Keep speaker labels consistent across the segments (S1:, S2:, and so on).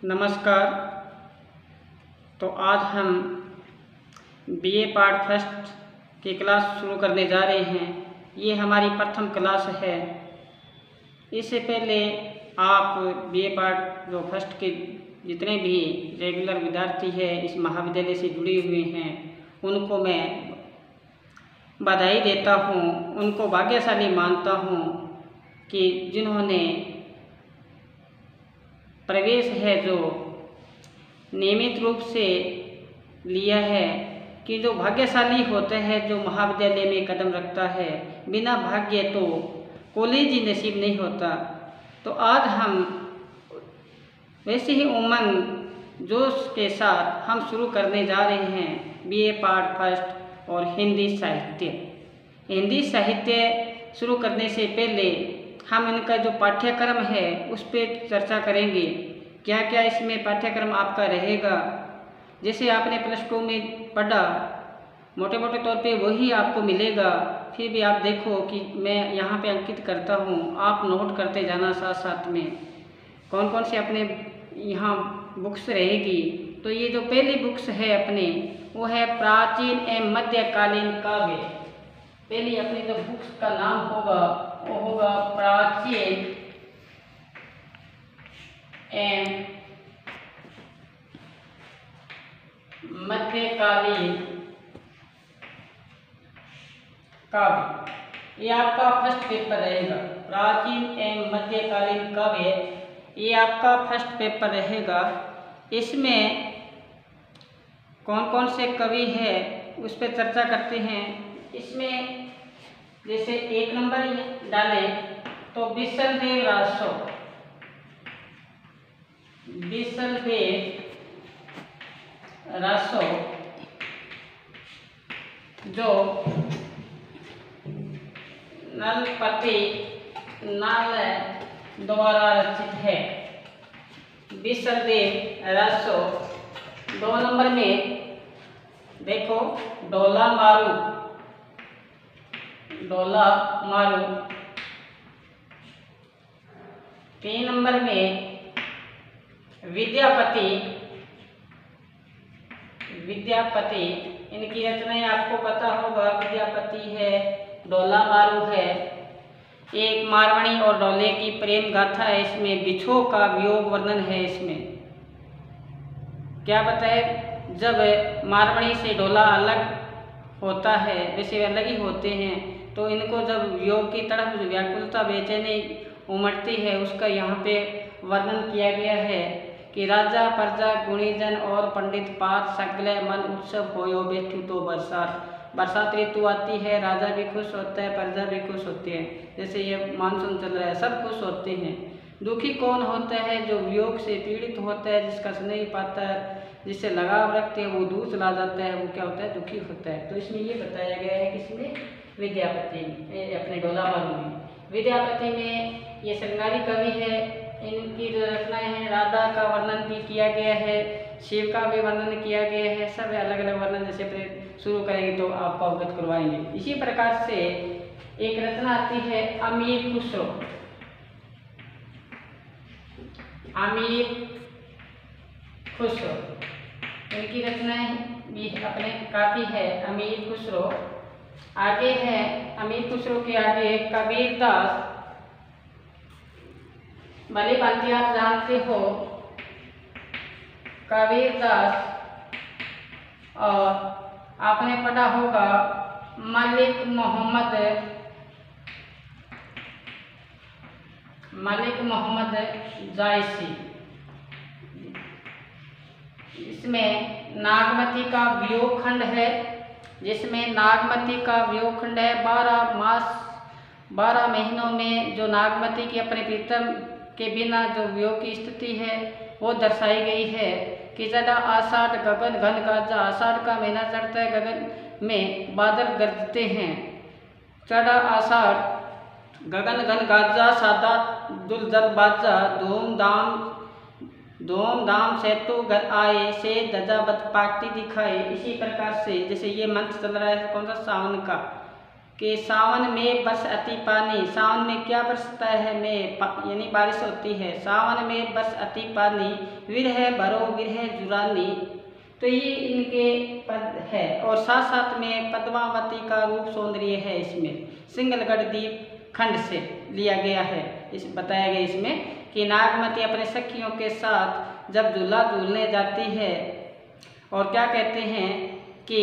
S1: नमस्कार। तो आज हम बीए पार्ट फर्स्ट की क्लास शुरू करने जा रहे हैं। ये हमारी प्रथम क्लास है। इससे पहले आप बीए पार्ट जो फर्स्ट के जितने भी रेगुलर विद्यार्थी हैं इस महाविद्यालय से जुड़े हुए हैं उनको मैं बधाई देता हूँ, उनको भाग्यशाली मानता हूँ कि जिन्होंने प्रवेश है जो नियमित रूप से लिया है। कि जो भाग्यशाली होते हैं जो महाविद्यालय में कदम रखता है, बिना भाग्य तो कॉलेज ही नसीब नहीं होता। तो आज हम वैसे ही उमंग जोश के साथ हम शुरू करने जा रहे हैं बीए पार्ट फर्स्ट और हिंदी साहित्य। हिंदी साहित्य शुरू करने से पहले हम इनका जो पाठ्यक्रम है उस पर चर्चा करेंगे। क्या क्या इसमें पाठ्यक्रम आपका रहेगा। जैसे आपने +2 में पढ़ा मोटे मोटे तौर पे वही आपको मिलेगा। फिर भी आप देखो कि मैं यहाँ पे अंकित करता हूँ, आप नोट करते जाना साथ साथ में कौन कौन से अपने यहाँ बुक्स रहेगी। तो ये जो पहली बुक्स है अपने वो है प्राचीन एवं मध्यकालीन काव्य। पहली अपनी जो बुक्स का नाम होगा वो होगा प्राचीन एवं मध्यकालीन काव्य। ये आपका फर्स्ट पेपर रहेगा। प्राचीन एवं मध्यकालीन काव्य ये आपका फर्स्ट पेपर रहेगा। इसमें कौन कौन से कवि है उस पर चर्चा करते हैं। इसमें जैसे 1 नंबर डालें तो बिसलदेव रासो, बिसलदेव रासो जो नलपति नाल द्वारा रचित है। बिसलदेव रासो। 2 नंबर में देखो डोला मारू, डोला मारू। 3 नंबर में विद्यापति, विद्यापति। इनकी रचनाएं आपको पता होगा। विद्यापति है, डोला मारू है। एक मारवाड़ी और डोले की प्रेम गाथा है। इसमें बिछो का वियोग वर्णन है। इसमें क्या बताए, जब मारवाड़ी से डोला अलग होता है, वैसे अलग ही होते हैं, तो इनको जब वियोग की तरफ व्याकुलता बेचैनी उमड़ती है उसका यहाँ पे वर्णन किया गया है कि राजा प्रजा गुणीजन और पंडित पात सगले मन उत्सव होयो बैठू तो बरसात। बरसात ऋतु आती है, राजा भी खुश होता है, प्रजा भी खुश होती है। जैसे ये मानसून चल रहा है, सब खुश होते हैं। दुखी कौन होता है, जो वियोग से पीड़ित होता है, जिसका सुन नहीं पाता है, जिससे लगाव रखते हैं, वो दूर चला जाता है, वो क्या होता है, दुखी होता है। तो इसमें ये बताया गया है किसमें, विद्यापति अपने डोला मारू में। विद्यापति में ये श्रृंगारी कवि है। इनकी जो रचनाएं हैं, राधा का वर्णन भी किया गया है, शिव का भी वर्णन किया गया है। सब अलग अलग वर्णन जैसे शुरू करेंगे तो आपको अवगत करवाएंगे। इसी प्रकार से एक रचना आती है अमीर खुसरो। अमीर खुसरो इनकी रचनाएं भी अपने काफी है। अमीर खुसरो आगे है। अमीर खुसरो के आगे कबीर दास। भली भांति आप जानते हो कबीर दास। और आपने पढ़ा होगा मलिक मोहम्मद जायसी। इसमें नागमती का वियोग खंड है, जिसमें नागमती का वियोग खंड है। 12 महीनों में जो नागमती की अपने प्रीतम के बिना जो वियोग की स्थिति है वो दर्शाई गई है कि जड़ा आषाढ़ गगन घन गाजा। आषाढ़ का महीना चढ़ता है, गगन में बादल गरजते हैं। चढ़ा आषाढ़ गगन घन गाजा, सादा दुलजल बाजा। धूम धाम से तो घर आए, से दजावत पाकती दिखाए। इसी प्रकार से जैसे ये मंत्र चल रहा है कौन सा, सावन का, कि सावन में बरस अति पानी, सावन में क्या बरसता है, में यानी बारिश होती है। सावन में बरस अति पानी, विरह भरो विरह जुरानी। तो ये इनके पद है। और साथ साथ में पद्मावती का रूप सौंदर्य है, इसमें सिंगलगढ़ द्वीप खंड से लिया गया है। इस बताया गया इसमें कि नागमती अपने सखियों के साथ जब झूला झूलने जाती है, और क्या कहते हैं कि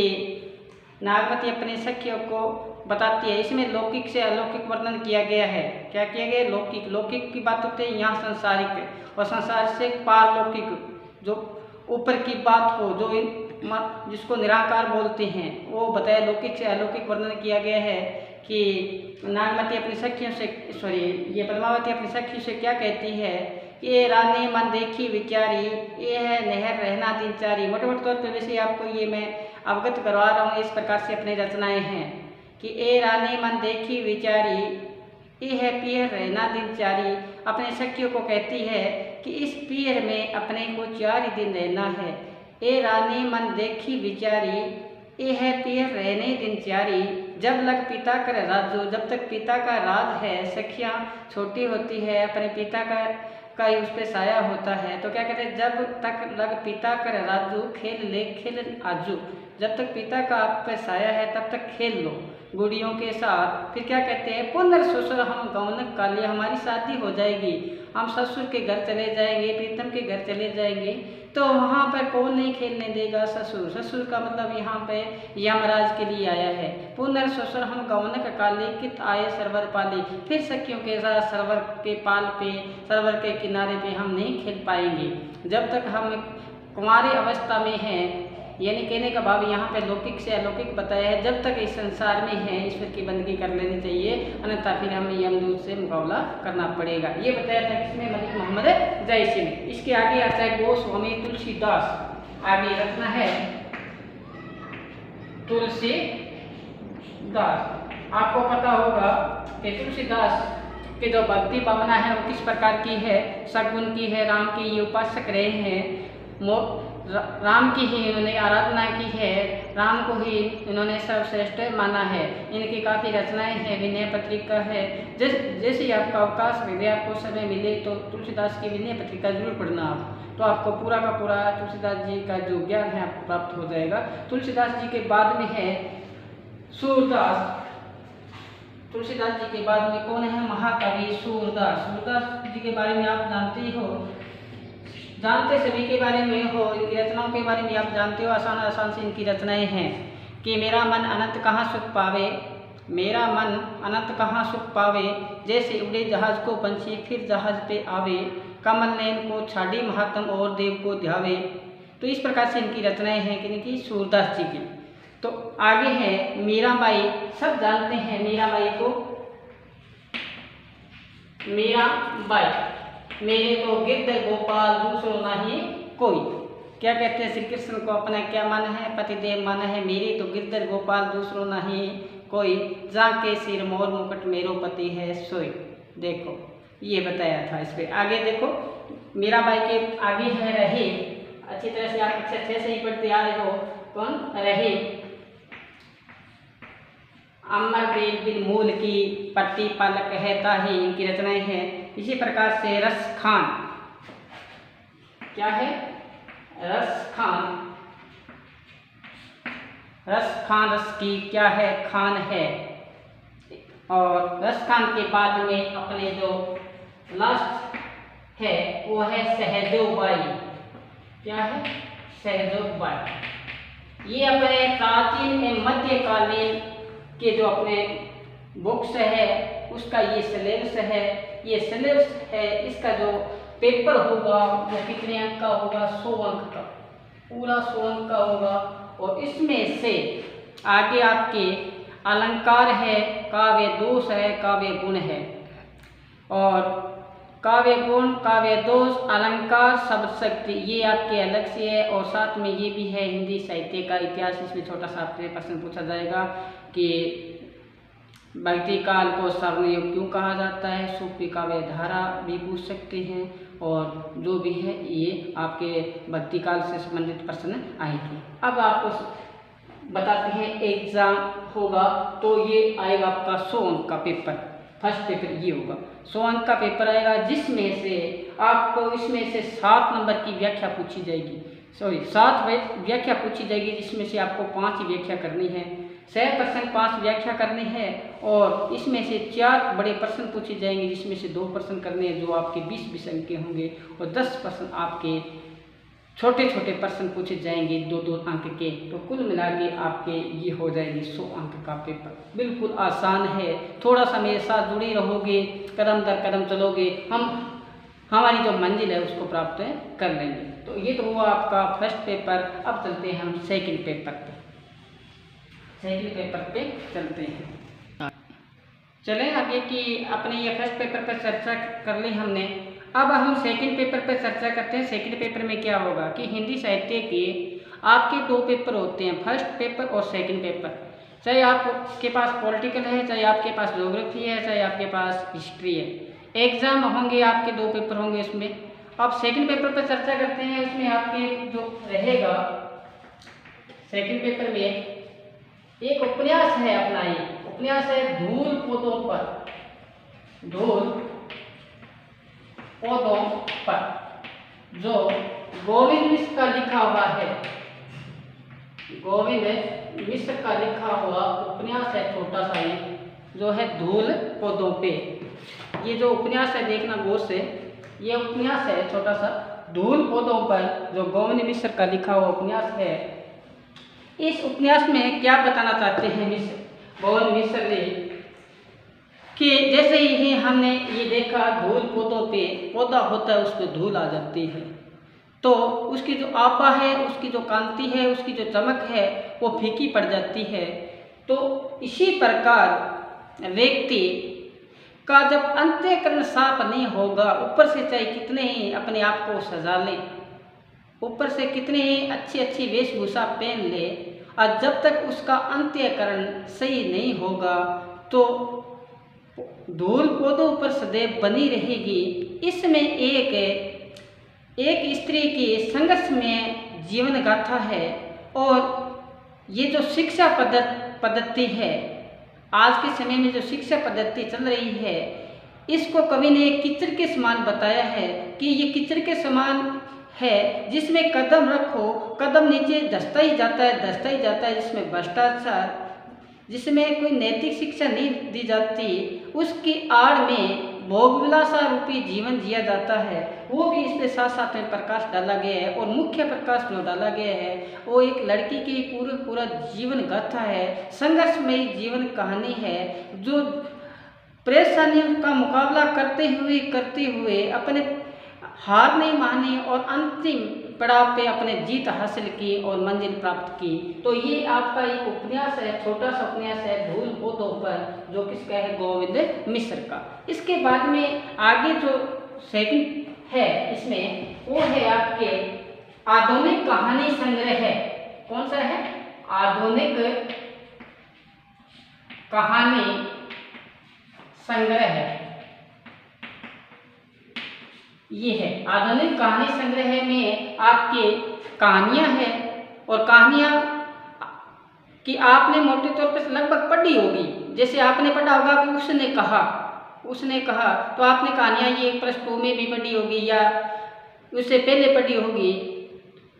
S1: नागमती अपनी सखियों को बताती है। इसमें लौकिक से अलौकिक वर्णन किया गया है। क्या किया गया? लौकिक। लौकिक की बात होती है यहाँ संसारिक, और संसार से पारलौकिक, जो ऊपर की बात हो, जो जिसको निराकार बोलते हैं, वो बताया। लौकिक से अलौकिक वर्णन किया गया है कि नागमती अपनी सखियों से, ये पद्मावती अपनी सखियों से क्या कहती है, ये रानी मन देखी विचारी, ये है नहर रहना दिनचारी। मोटे मोटे तौर पर वैसे आपको ये मैं अवगत करवा रहा हूँ। इस प्रकार से अपनी रचनाएं हैं कि ए रानी मन देखी विचारी, ये है पियर रहना दिनचारी। अपने सखियों को कहती है कि इस पियर में अपने को 4 दिन रहना है। ए रानी मन देखी विचारी, ये है पियर रहने दिनचारी। जब लग पिता कर राजो, जब तक पिता का राज है, सखियाँ छोटी होती है, अपने पिता का ही उस पर साया होता है। तो क्या कहते हैं, जब तक लग पिता कर राजू, खेल ले खेल आजू। जब तक पिता का आप पे साया है तब तक खेल लो गुड़ियों के साथ। फिर क्या कहते हैं, पुनर्ससुर हम गौनक काली, हमारी शादी हो जाएगी, हम ससुर के घर चले जाएंगे, प्रीतम के घर चले जाएंगे, तो वहाँ पर कौन नहीं खेलने देगा? ससुर। ससुर का मतलब यहाँ पे यमराज के लिए आया है। पुनर्ससुर हम गौनक काली, कित आए सरवर पाली। फिर सखियों के साथ सरवर के पाल पे, सरवर के किनारे पे हम नहीं खेल पाएंगे जब तक हम कुंवारी अवस्था में हैं। यानी कहने का भाव यहाँ पे लौकिक से अलौकिक बताया है। जब तक इस संसार में है ईश्वर की बंदगी कर लेनी चाहिए, अन्यथा फिर हमें यमदूत से मुकाबला करना पड़ेगा। ये बताया था किसमें? मलिक मोहम्मद जैसी में। इसके आगे आता है गोस्वामी तुलसीदास। आगे रखना है तुलसीदास। आपको पता होगा कि तुलसीदास के जो भक्ति भावना है वो किस प्रकार की है। सगुन की है, राम की ये उपासक रहे हैं, राम की ही इन्होंने आराधना की है, राम को ही इन्होंने सर्वश्रेष्ठ माना है। इनकी काफ़ी रचनाएं हैं, विनय पत्रिका है। जैसे आपका अवकाश मिले, आपको समय मिले तो तुलसीदास की विनय पत्रिका जरूर पढ़ना आप, तो आपको पूरा का पूरा तुलसीदास जी का जो ज्ञान है आपको प्राप्त हो जाएगा। तुलसीदास जी के बाद में है सूरदास। तुलसीदास जी के बाद में कौन है? महाकवि सूरदास। सूरदास जी के बारे में आप जानते ही हो, जानते सभी के बारे में हो, इनकी रचनाओं के बारे में आप जानते हो। आसान आसान से इनकी रचनाएं हैं कि मेरा मन अनंत कहाँ सुख पावे, मेरा मन अनंत कहाँ सुख पावे, जैसे उड़े जहाज को पंछी फिर जहाज पे आवे, कमल नयन को छाड़ी महात्म और देव को ध्यावे। तो इस प्रकार से इनकी रचनाएं हैं कि इनकी सूरदास जी की। तो आगे है मीराबाई। सब जानते हैं मीराबाई को। मीराबाई, मेरे तो गिरध गोपाल दूसरो नहीं कोई। क्या कहते हैं श्री कृष्ण को? अपना क्या मन है? पतिदेव मन है। मेरे तो गिरध गोपाल दूसरो नहीं कोई, जाके सिर मोर मुकुट मेरो पति है सोई। देखो ये बताया था। इस पर आगे देखो मीराबाई के आगे है रही। अच्छी तरह से आप अच्छे से ही पढ़ते आ रहे हो। कौन? रही। अमर बेल बिन मूल की पट्टी पालक है ताही, इनकी रचनाएं हैं। इसी प्रकार से रस खान। क्या है? रस खान। रस खान, रस की क्या है? खान है। और रस खान के बाद में अपने जो लास्ट है वो है सहजोबाई। क्या है? सहजोबाई। ये अपने प्राचीन एवं मध्यकालीन के जो अपने बुक्स है उसका ये सिलेबस है। ये सिलेबस है, इसका जो पेपर होगा वो कितने अंक का होगा? 100 अंक का, पूरा 100 अंक का होगा। और इसमें से आगे आपके अलंकार है, काव्य दोष है, काव्य गुण है। और काव्य गुण, काव्य दोष, अलंकार, शब्द शक्ति, ये आपके अलग से है। और साथ में ये भी है हिंदी साहित्य का इतिहास। इसमें छोटा सा आपसे प्रश्न पूछा जाएगा कि भक्ति काल को स्वर्णयुग क्यों कहा जाता है। सूफी काव्य धारा भी पूछ सकते हैं। और जो भी है ये आपके भक्ति काल से संबंधित प्रश्न आएंगे। अब आपको बताते हैं एग्ज़ाम होगा तो ये आएगा आपका 100 अंक का पेपर। फर्स्ट पेपर ये होगा, 100 अंक का पेपर आएगा, जिसमें से आपको इसमें से 7 नंबर की व्याख्या पूछी जाएगी, 7 व्याख्या पूछी जाएगी, जिसमें से आपको 5 ही व्याख्या करनी है। 100% 5 व्याख्या करनी है और इसमें से 4 बड़े प्रश्न पूछे जाएंगे, जिसमें से 2 प्रश्न करने हैं जो आपके 20-20 अंक के होंगे और 10 प्रश्न आपके छोटे छोटे प्रश्न पूछे जाएंगे 2-2 अंक के। तो कुल मिला के आपके ये हो जाएगी 100 अंक का पेपर। बिल्कुल आसान है, थोड़ा सा मेरे साथ जुड़े रहोगे, कदम दर कदम चलोगे, हम हमारी जो मंजिल है उसको प्राप्त कर लेंगे। तो ये तो हुआ आपका फर्स्ट पेपर। अब चलते हैं हम सेकंड पेपर पे। सेकंड पेपर पे चलते हैं। चलें आगे कि अपने ये फर्स्ट पेपर पर चर्चा कर ली हमने। अब हम सेकंड पेपर पर चर्चा करते हैं। सेकंड पेपर में क्या होगा कि हिंदी साहित्य के आपके 2 पेपर होते हैं, फर्स्ट पेपर और सेकंड पेपर। चाहे आपके पास पॉलिटिकल है, चाहे आपके पास ज्योग्राफी है, चाहे आपके पास हिस्ट्री है, एग्जाम होंगे आपके 2 पेपर होंगे इसमें। अब सेकंड पेपर पर चर्चा करते हैं। उसमें आपके जो रहेगा सेकंड पेपर में एक उपन्यास है अपना, ये उपन्यास है धूल पौधों पर। धूल पौधों पर, जो गोविंद मिश्र का लिखा हुआ है। गोविंद मिश्र का लिखा हुआ उपन्यास है, छोटा सा ये जो है धूल पौधों पे। ये जो उपन्यास है देखना गौर से, ये उपन्यास है छोटा सा धूल पौधों पर, जो गोविंद मिश्र का लिखा हुआ उपन्यास है। इस उपन्यास में क्या बताना चाहते हैं गोविंद मिश्र ने कि जैसे ही हमने ये देखा धूल पौधों पे, पौधा होता है उस पर धूल आ जाती है, तो उसकी जो आपा है, उसकी जो कांति है, उसकी जो चमक है वो फीकी पड़ जाती है। तो इसी प्रकार व्यक्ति का जब अंतःकरण साफ नहीं होगा, ऊपर से चाहे कितने ही अपने आप को सजा ले, ऊपर से कितने ही अच्छी अच्छी वेशभूषा पहन ले, और जब तक उसका अंतःकरण सही नहीं होगा तो धूल पौधों पर सदैव बनी रहेगी। इसमें एक स्त्री की संघर्ष में जीवन गाथा है। और ये जो शिक्षा पद्धति है, आज के समय में जो शिक्षा पद्धति चल रही है, इसको कवि ने कीचड़ के समान बताया है कि ये कीचड़ के समान है, जिसमें कदम रखो कदम नीचे धंसता ही जाता है, जिसमें भ्रष्टाचार, जिसमें कोई नैतिक शिक्षा नहीं दी जाती, उसकी आड़ में भोगविलासा रूपी जीवन जिया जाता है। वो भी इसमें साथ साथ में प्रकाश डाला गया है। और मुख्य प्रकाश जो डाला गया है वो एक लड़की की पूरा जीवन गाथा है, संघर्षमयी जीवन कहानी है, जो परेशानियों का मुकाबला करते हुए अपने हार नहीं मानी और अंतिम पड़ाव पे अपने जीत हासिल की और मंजिल प्राप्त की। तो ये आपका एक उपन्यास है, छोटा सा उपन्यास है धूल पौधों पर, जो किसका है, गोविंद मिश्र का। इसके बाद में आगे जो सेकंड है इसमें वो है आपके आधुनिक कहानी संग्रह है। कौन सा है? आधुनिक कहानी संग्रह है। ये है आधुनिक कहानी संग्रह में आपके कहानियां हैं, और कहानियां कि आपने मोटे तौर पर लगभग पढ़ी होगी। जैसे आपने पढ़ा होगा कि उसने कहा, तो आपने कहानियां ये +2 में भी पढ़ी होगी या उससे पहले पढ़ी होगी।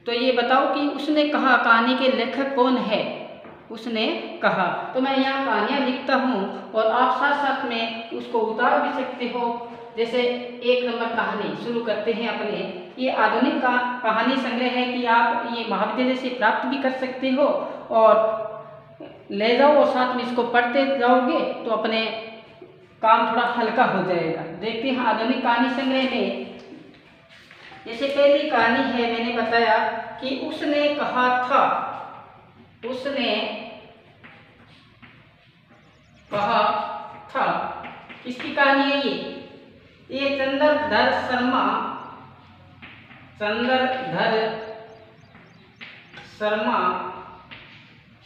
S1: तो ये बताओ कि उसने कहा कहानी के लेखक कौन है? उसने कहा। तो मैं यहाँ कहानियाँ लिखता हूँ और आप साथ साथ में उसको उतार भी सकते हो। जैसे 1 नंबर कहानी शुरू करते हैं अपने। ये आधुनिक कहानी संग्रह है कि आप ये महाविद्यालय से प्राप्त भी कर सकते हो और ले जाओ और साथ में इसको पढ़ते जाओगे तो अपने काम थोड़ा हल्का हो जाएगा। देखते हैं आधुनिक कहानी संग्रह में। जैसे पहली कहानी है, मैंने बताया कि उसने कहा था। उसने कहा था, किसकी कहानी है ये चंद्रधर शर्मा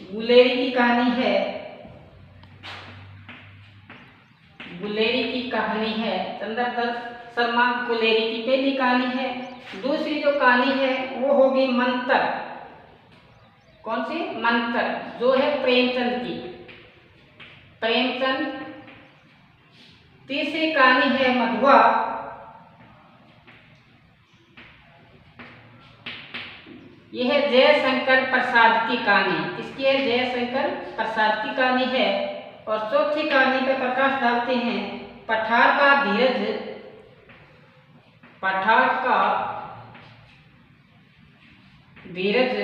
S1: गुलेरी की कहानी है। चंद्रधर शर्मा गुलेरी की पहली कहानी है। दूसरी जो कहानी है वो होगी मंतर। कौन सी? मंत्र, जो है प्रेमचंद की, प्रेमचंद। तीसरी कहानी है मधुआ। यह है जयशंकर प्रसाद की कहानी। किसकी है? जयशंकर प्रसाद की कहानी है। और चौथी कहानी पे प्रकाश डालते हैं पठार का धीरज। पठार का धीरज,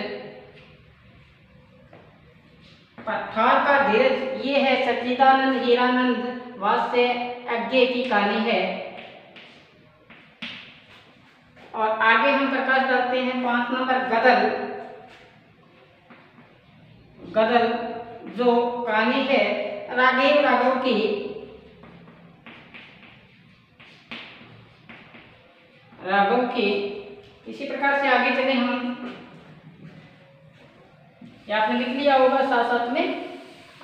S1: पठार का धीरज, ये है सच्चिदानंद हीरानंद वास्य अज्ञे की कहानी है। और आगे हम प्रकाश डालते हैं 5 नंबर गदर। गदर जो कहानी है राघव राघव की, राघव की। इसी प्रकार से आगे चले हम, ये आपने लिख लिया होगा साथ साथ में।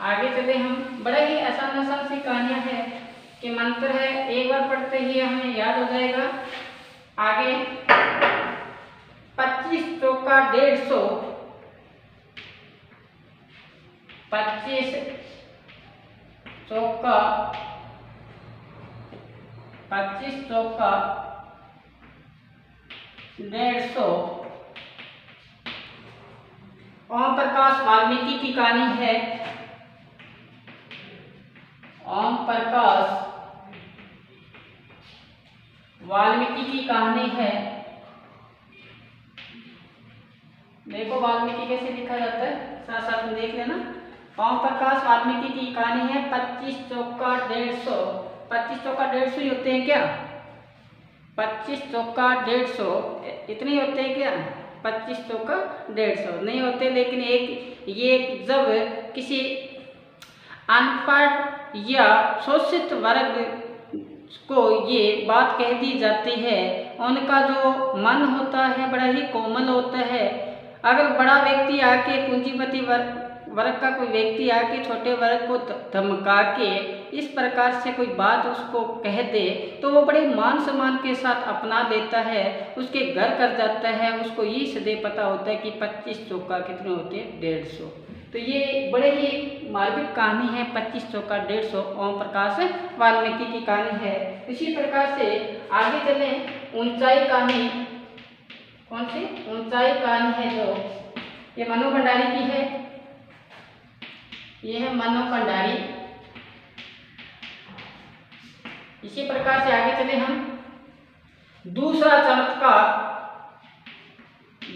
S1: आगे चले हम, बड़े ही आसान आसान सी कहानियां हैं कि मंत्र है, एक बार पढ़ते ही हमें याद हो जाएगा। आगे 25 चौका 150, 25 चौका 150। ओम प्रकाश वाल्मीकि की कहानी है। ओम प्रकाश वाल्मीकि की कहानी है। देखो वाल्मीकि कैसे लिखा जाता है, साथ साथ में देख लेना। ओम प्रकाश वाल्मीकि की कहानी है 25 चौका 150। 25 चौका 150 ही होते हैं क्या? 25 चौका 150 इतने ही होते हैं क्या? 25 चौका 150 नहीं होते। लेकिन एक ये जब किसी अनपढ़ या शोषित वर्ग को ये बात कह दी जाती है, उनका जो मन होता है बड़ा ही कोमल होता है। अगर बड़ा व्यक्ति आके, पूंजीपति वर्ग का कोई व्यक्ति आके छोटे वर्ग को धमका के इस प्रकार से कोई बात उसको कह दे, तो वो बड़े मान सम्मान के साथ अपना लेता है, उसके घर कर जाता है। उसको ये सदैव पता होता है कि 25 चौका कितने होते हैं? 150। तो ये बड़े ही मार्मिक कहानी है 25 चौका 150। ओम प्रकाश वाल्मीकि की कहानी है। इसी प्रकार से आगे चले, ऊंचाई कहानी। कौन सी? ऊंचाई कहानी है जो ये मनु भंडारी की है। ये है मनु भंडारी। इसी प्रकार से आगे चले हम, दूसरा चमत्कार।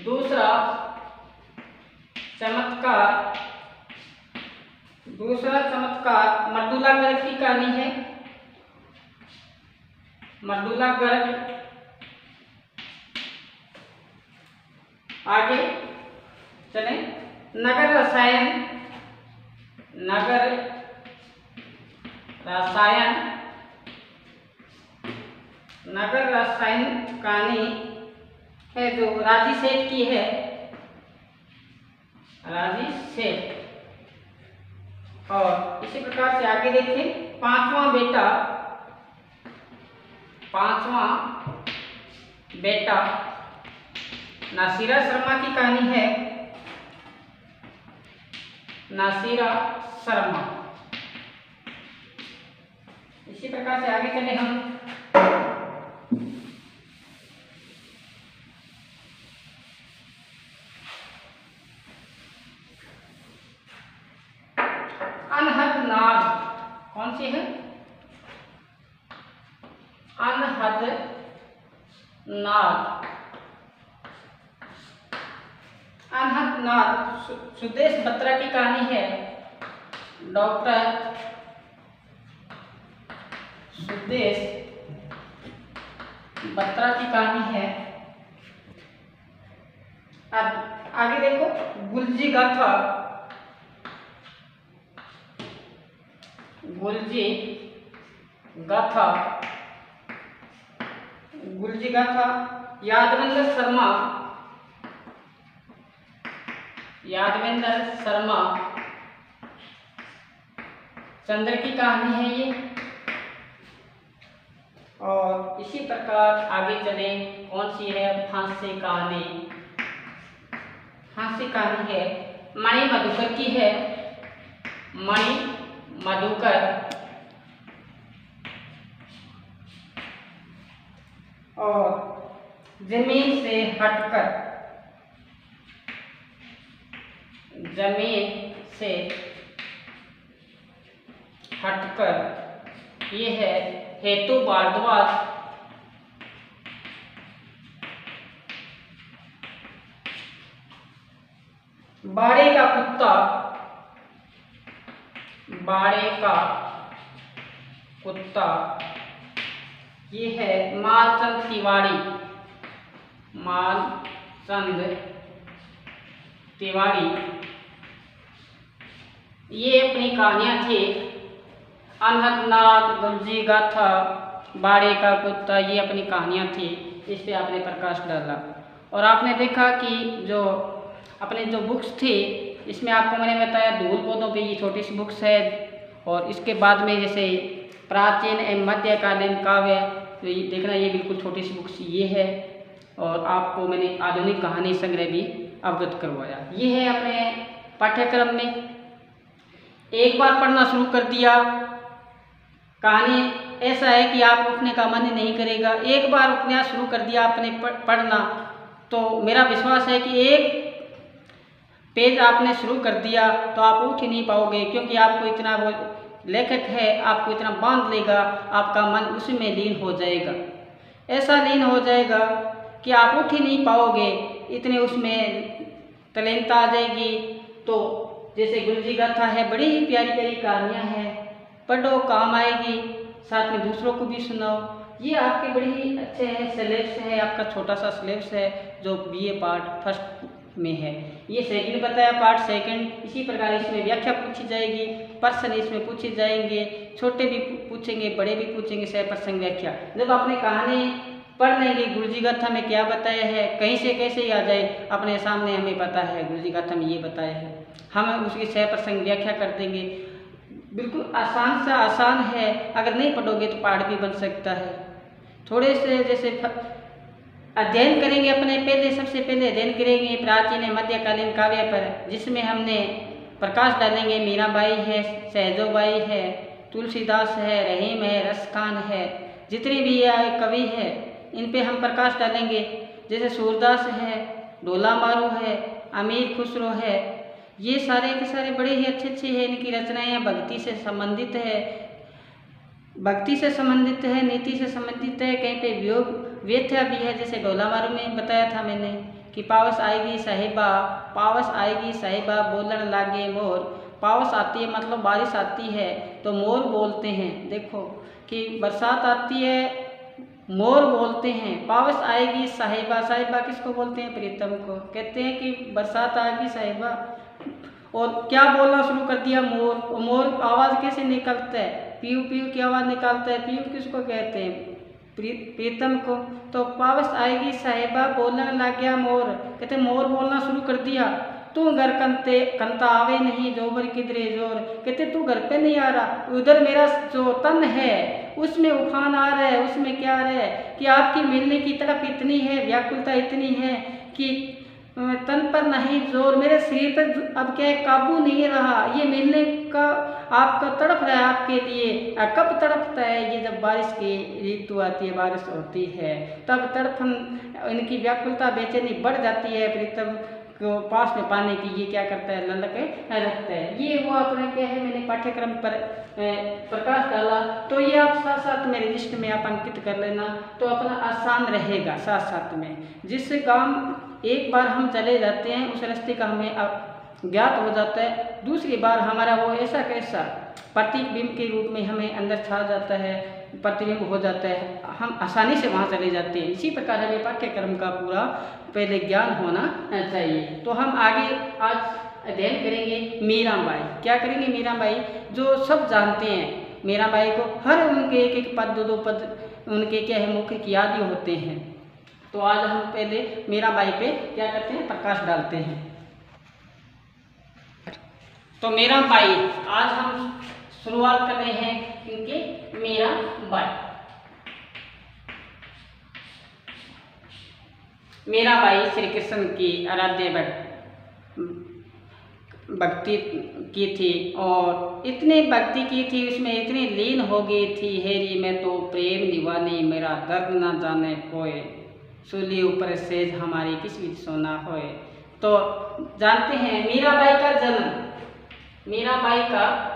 S1: दूसरा चमत्कार, दूसरा चमत्कार मर्दुला गर्ग की कहानी है। मर्दुला गर्ग। आगे चले, नगर रसायन। नगर रसायन, नगर रसायन कहानी है जो राजी सेठ की है। राजी सेठ। और इसी प्रकार से आगे देखें, 5वां बेटा। 5वां बेटा नासिरा शर्मा की कहानी है। नासिरा शर्मा। इसी प्रकार से आगे चले हम, अनहद नाग। कौन सी है? अनहद नाग। अनहद नाग सुदेश बत्रा की कहानी है। डॉक्टर सुदेश बत्रा की कहानी है। अब आगे देखो, गुलजी गाथा। गुलजी गाथा। गुलजी गाथा यादवेंद्र शर्मा। यादवेंद्र शर्मा चंद्र की कहानी है ये। और इसी प्रकार आगे चले, कौन सी है? फांसी कहानी। फांसी कहानी है मणि मधुकर की है, मणि मधुकर। और जमीन से हटकर, जमीन से हटकर ये है हेतु भारद्वाज। बाड़े का कुत्ता, बाड़े का कुत्ता ये है मालचंद तिवारी, मालचंद तिवारी। ये अपनी कहानियाँ थी अनहदनाथ, गुलजी गाथा, बाड़े का कुत्ता, ये अपनी कहानियाँ थी। इस पे आपने प्रकाश डाला और आपने देखा कि जो अपने जो बुक्स थी इसमें आपको मैंने बताया धूल पौधों पे ये छोटी सी बुक्स है। और इसके बाद में जैसे प्राचीन एवं मध्यकालीन काव्य, तो ये देखना ये बिल्कुल छोटी सी बुक्स ये है। और आपको मैंने आधुनिक कहानी संग्रह भी अवगत करवाया। ये है अपने पाठ्यक्रम में। एक बार पढ़ना शुरू कर दिया, कहानी ऐसा है कि आप उठने का मन नहीं करेगा। एक बार उपन्यास शुरू कर दिया आपने पढ़ना, तो मेरा विश्वास है कि एक पेज आपने शुरू कर दिया तो आप उठ ही नहीं पाओगे, क्योंकि आपको इतना वो लेखक है आपको इतना बांध लेगा, आपका मन उसी में लीन हो जाएगा। ऐसा लीन हो जाएगा कि आप उठ ही नहीं पाओगे, इतने उसमें तल्लीनता आ जाएगी। तो जैसे गुलजी गाथा है, बड़ी ही प्यारी प्यारी कहानियाँ हैं, पढ़ो काम आएगी, साथ में दूसरों को भी सुनाओ। ये आपके बड़े ही अच्छे हैं, सिलेबस है आपका, छोटा सा सिलेबस है जो बीए पार्ट फर्स्ट में है। ये सेकंड बताया, पार्ट सेकंड। इसी प्रकार इसमें व्याख्या पूछी जाएगी, प्रश्न इसमें पूछे जाएंगे, छोटे भी पूछेंगे बड़े भी पूछेंगे, सह प्रसंग व्याख्या। जब आपने कहानी पढ़ लेंगे गुलजी गाथा में क्या बताया है, कहीं से कैसे ही आ जाए अपने सामने, हमें पता है गुलजी गाथा में ये बताया है, हम उसकी सह प्रसंग व्याख्या कर देंगे। बिल्कुल आसान सा आसान है, अगर नहीं पढ़ोगे तो पाठ भी बन सकता है। थोड़े से जैसे अध्ययन करेंगे, अपने पहले सबसे पहले अध्ययन करेंगे प्राचीन मध्यकालीन काव्य पर, जिसमें हमने प्रकाश डालेंगे मीराबाई है, सहजोबाई है, तुलसीदास है, रहीम है, रसखान है, जितने भी कवि है इन पे हम प्रकाश डालेंगे। जैसे सूरदास है, ढोला मारू है, अमीर खुसरो है, ये सारे के सारे बड़े ही अच्छे अच्छे हैं। इनकी रचनाएं भक्ति से संबंधित है, भक्ति से संबंधित है, नीति से संबंधित है, कहीं पे वियोग व्यथ्या भी है। जैसे ढोला मारू में बताया था मैंने कि पावस आएगी साहिबा, पावस आएगी साहिबा, बोलन लागे मोर। पावस आती है मतलब बारिश आती है तो मोर बोलते हैं। देखो कि बरसात आती है मोर बोलते हैं। पावस आएगी साहिबा, साहिबा किसको बोलते हैं? प्रीतम को। कहते हैं कि बरसात आएगी साहिबा, और क्या बोलना शुरू कर दिया? मोर। और मोर आवाज़ कैसे निकलता है? पीयू पीयू की आवाज़ निकालता है। पीयू किसको कहते हैं? प्रीतम को। तो पावस आएगी साहिबा, बोलने लग गया मोर। कहते मोर बोलना शुरू कर दिया। तू घर कंता आवे नहीं, जोबर किधरे जोर। कहते तू घर पे नहीं आ रहा, उधर मेरा जो तन है उसमें उफान आ रहा है। उसमें क्या आ रहा है कि आपकी मिलने की तड़प इतनी है, व्याकुलता इतनी है कि तन पर नहीं जोर, मेरे शरीर पर अब क्या है, काबू नहीं रहा। ये मिलने का आपका तड़प रहा है आपके लिए। कब तड़पता है? ये जब बारिश की ऋतु आती है, बारिश होती है, तब तड़पन, इनकी व्याकुलता बेचैनी बढ़ जाती है। प्रीतम को पास में पाने की ये क्या करता है? ललक रखता है। ये वो अपने क्या है, मैंने पाठ्यक्रम पर प्रकाश डाला, तो ये आप साथ साथ में रजिस्टर में आप अंकित कर लेना, तो अपना आसान रहेगा। साथ साथ में जिस काम एक बार हम चले जाते हैं उस रास्ते का हमें ज्ञात हो जाता है, दूसरी बार हमारा वो ऐसा कैसा प्रतिबिंब के रूप में हमें अंदर छा जाता है, प्रतिबिंब हो जाता है, हम आसानी से वहाँ चले जाते हैं। इसी प्रकार हमें पाठ्यक्रम का पूरा पहले ज्ञान होना चाहिए। तो हम आगे आज अध्ययन करेंगे मीराबाई। क्या करेंगे? मीराबाई जो सब जानते हैं, मीराबाई को हर उनके एक एक पद, दो दो पद उनके क्या है, मुख्य की याद होते हैं। तो आज हम पहले मीराबाई पे क्या करते हैं? प्रकाश डालते हैं। तो मीराबाई आज हम शुरुआत कर रहे हैं इनके मीराबाई। मीराबाई श्री कृष्ण की आराध्य भक्त, भक्ति की थी और इतनी भक्ति की थी, उसमें इतनी लीन हो गई थी, हेरी में तो प्रेम दीवानी, मेरा दर्द न जाने कोई, सूली ऊपर सेज हमारी किस विच सोना होए। तो जानते हैं मीराबाई का जन्म, मीराबाई का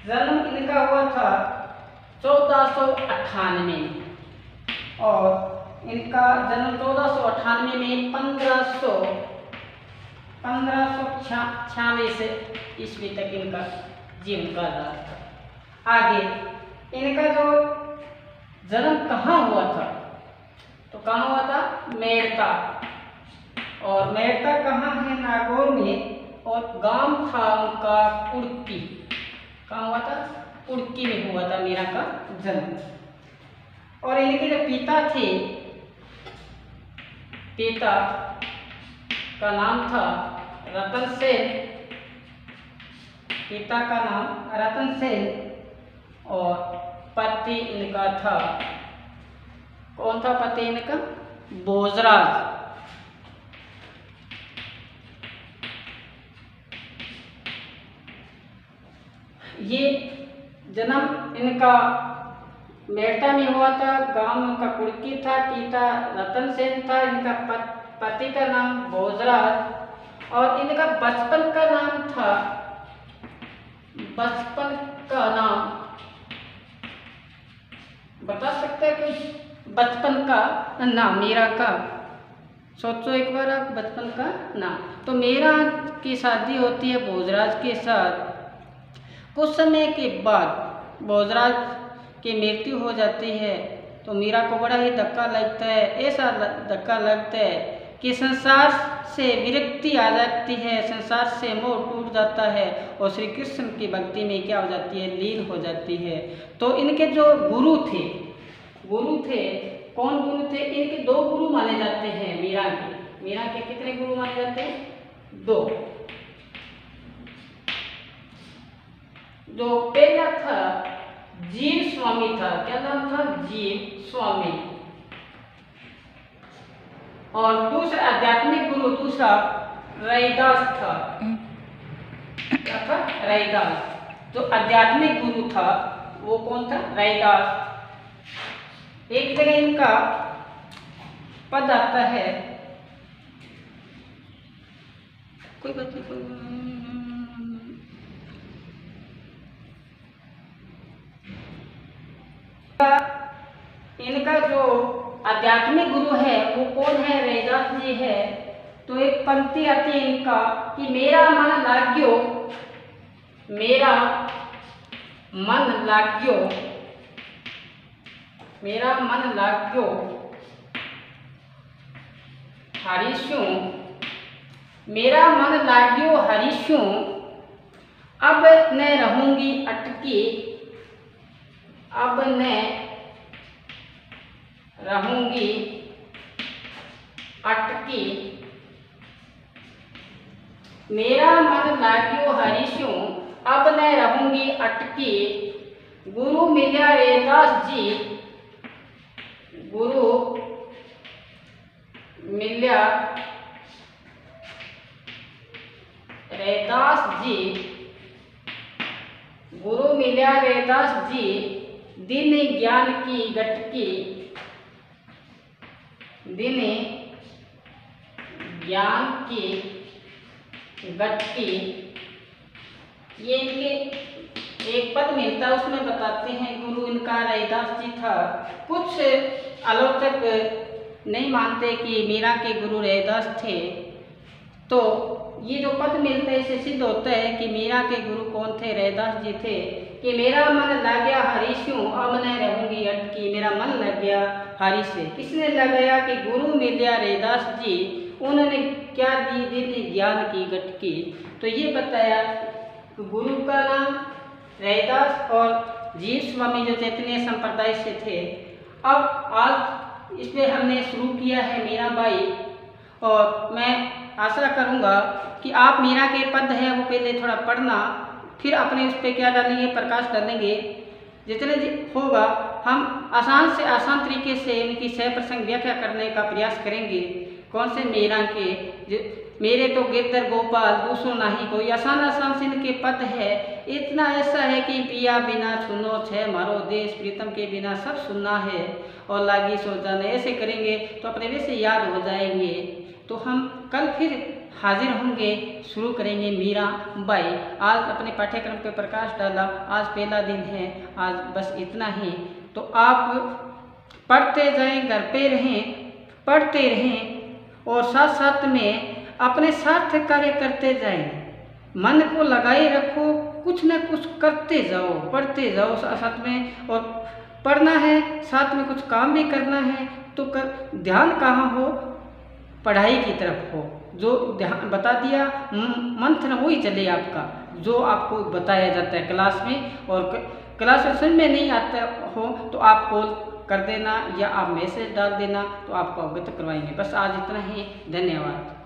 S1: जन्म इनका हुआ था 1498 और इनका जन्म 1498 में 1546 ईस्वी तक इनका जीवन काल रहा। आगे इनका जो जन्म कहाँ हुआ था, तो कहाँ हुआ था, मेड़ता। और मेड़ता कहाँ है, नागौर में, और गांव था उनका कुड़की। कहाँ हुआ था, कुड़की में हुआ था मीरा का जन्म। और इनके जो पिता थे, पिता का नाम था रतन सेन, पिता का नाम रतन सेन और पति इनका था, कौन था पति इनका, भोजराज। ये जन्म इनका मेड़ता में हुआ था, गांव में उनका कुड़की था, पिता रतन सेन था, इनका पति का नाम भोजराज और इनका बचपन का नाम था, बचपन का नाम बता सकते हैं कोई, बचपन का नाम मीरा का, सोचो एक बार आप, बचपन का नाम। तो मीरा की शादी होती है भोजराज के साथ। कुछ समय के बाद भोजराज की मृत्यु हो जाती है तो मीरा को बड़ा ही धक्का लगता है, ऐसा धक्का लगता है कि संसार से विरक्ति आ जाती है, संसार से मोह टूट जाता है और श्री कृष्ण की भक्ति में क्या हो जाती है, लीन हो जाती है। तो इनके जो गुरु थे, कौन गुरु थे, इनके दो गुरु माने जाते हैं मीरा के कितने गुरु माने जाते हैं, दो। जो पहला था जीव स्वामी था, क्या नाम था, जीव स्वामी। और दूसरा आध्यात्मिक गुरु दूसरा रैदास था, क्या था, रैदास। जो आध्यात्मिक गुरु था वो कौन था, रैदास। एक जगह इनका पद आता है, कोई बात नहीं, इनका जो आध्यात्मिक गुरु है वो कौन है, रैदास जी है। तो एक पंक्ति आती है इनका कि मेरा मन लाग्यो, मेरा मन लाग्यो, मेरा मन लाग्यो हरिष्यों, मेरा मन लाग्यो हरिष्यों, अब न रहूंगी अटकी, अब न रहूंगी अटकी, मेरा मन लाग्यो हरिष्यों, अब न रहूंगी अटकी, गुरु मिल्या रैदास जी, गुरु मिल्या रैदास जी, गुरु मिल्या रैदास जी, दिन ज्ञान की गटकी, दिन ज्ञान की गटकी। ये इनके एक पद मिलता है, उसमें बताते हैं गुरु इनका रैदास जी था। कुछ आलोचक नहीं मानते कि मीरा के गुरु रैदास थे। तो ये जो पद मिलता है इससे सिद्ध होता है कि मीरा के गुरु कौन थे, रैदास जी थे। कि मेरा मन लग गया हरीशों, अब न रहूंगी अटकी, मेरा मन लग गया हरी से। किसने लगाया कि गुरु मिल्या रैदास जी, उन्होंने क्या दी, दिन ज्ञान की गटकी। तो ये बताया गुरु का नाम रैदास और जीव स्वामी जो चैतन्य संप्रदाय से थे। अब आज इसमें हमने शुरू किया है मीराबाई, और मैं आशा करूँगा कि आप मीरा के पद है वो पहले थोड़ा पढ़ना, फिर अपने उस पर क्या डालेंगे, प्रकाश डालेंगे। जितने होगा हम आसान से आसान तरीके से उनकी सह प्रसंग व्याख्या करने का प्रयास करेंगे। कौन से मीरा के मेरे तो गिरधर गोपाल दूसरो नाही कोई, आसान आसान सिंह के पद है। इतना ऐसा है कि पिया बिना सुनो छे मारो देश, प्रीतम के बिना सब सुनना है और लागी सो जाने। ऐसे करेंगे तो अपने वैसे याद हो जाएंगे। तो हम कल फिर हाजिर होंगे, शुरू करेंगे मीरा बाई। आज अपने पाठ्यक्रम पे प्रकाश डाला, आज पहला दिन है, आज बस इतना ही। तो आप पढ़ते जाएं, घर पे रहें, पढ़ते रहें और साथ साथ में अपने सार्थक कार्य करते जाएं। मन को लगाए रखो, कुछ न कुछ करते जाओ, पढ़ते जाओ साथ में। और पढ़ना है साथ में कुछ काम भी करना है तो ध्यान कहाँ हो, पढ़ाई की तरफ हो। जो ध्यान बता दिया मंत्र वही चले आपका, जो आपको बताया जाता है क्लास में। और क्लास में समझ में नहीं आता हो तो आप कॉल कर देना या आप मैसेज डाल देना, तो आपको अवगत करवाएंगे। बस आज इतना ही, धन्यवाद।